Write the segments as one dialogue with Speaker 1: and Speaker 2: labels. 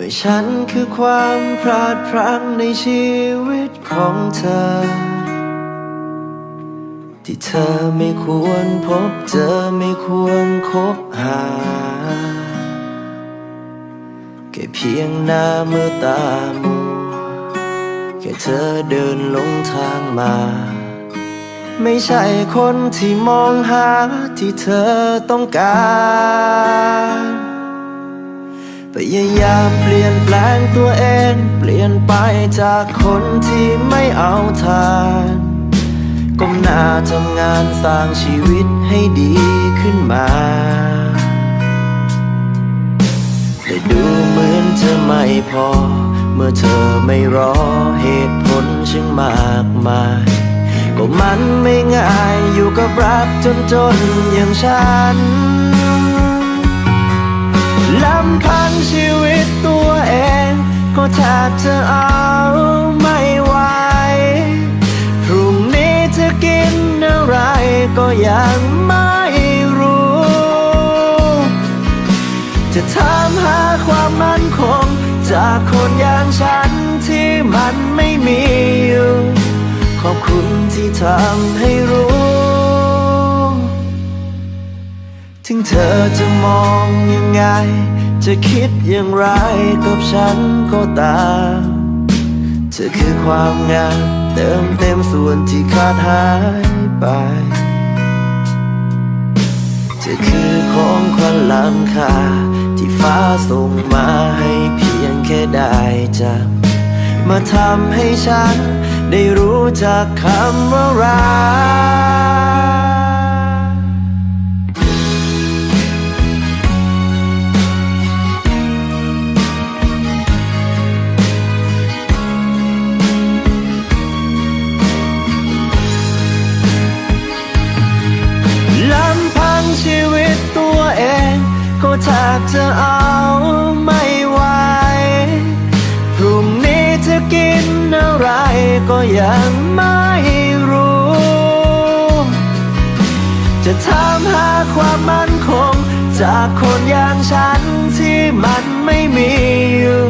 Speaker 1: มื่อฉันคือความพลาดพลั้งในชีวิตของเธอที่เธอไม่ควรพบเจอไม่ควรคบหาแค่เพียงหน้ามือตามัวแค่เธอเดินลงทางมาไม่ใช่คนที่มองหาที่เธอต้องการพยายามเปลี่ยนแปลงตัวเองเปลี่ยนไปจากคนที่ไม่เอาทานก้มหน้าทำงานสร้างชีวิตให้ดีขึ้นมาแต่ดูเหมือนจะไม่พอเมื่อเธอไม่รอเหตุผลช่างมากมายก็มันไม่ง่ายอยู่กับรักจนอย่างฉันลำพังชีวิตตัวเองก็แทบจะเอาไม่ไหวพรุ่งนี้จะกินอะไรก็ยังไม่รู้จะถามหาความมั่นคงจากคนอย่างฉันที่มันไม่มีอยู่ขอบคุณที่ทำให้รู้ถึงเธอจะมองยังไงจะคิดอย่างไรกับฉันก็ตามเธอคือความงามเติมเต็มส่วนที่ขาดหายไปเธอคือของขวัญล้ำค่าที่ฟ้าส่งมาให้เพียงแค่ได้จำมาทำให้ฉันได้รู้จักคำว่ารักลำพังชีวิตตัวเองก็แทบจะเอาไม่ไหวพรุ่งนี้จะกินอะไรก็ยังไม่รู้จะถามหาความมั่นคงจากคนอย่างฉันที่มันไม่มีอยู่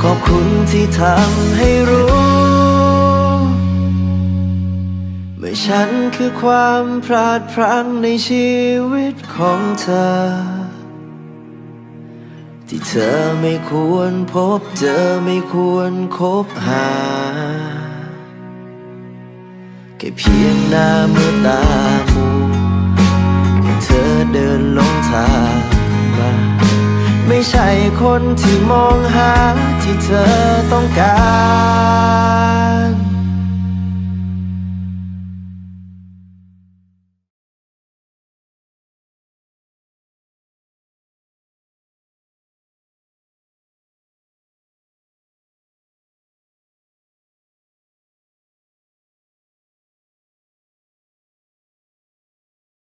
Speaker 1: ขอบคุณที่ทำให้รู้เมื่อฉันคือความพลาดพลั้งในชีวิตของเธอที่เธอไม่ควรพบเจอไม่ควรคบหาแค่เพียงหน้ามือตามัวแค่เธอเดินลงทางมาไม่ใช่คนที่มองหาที่เธอต้องการ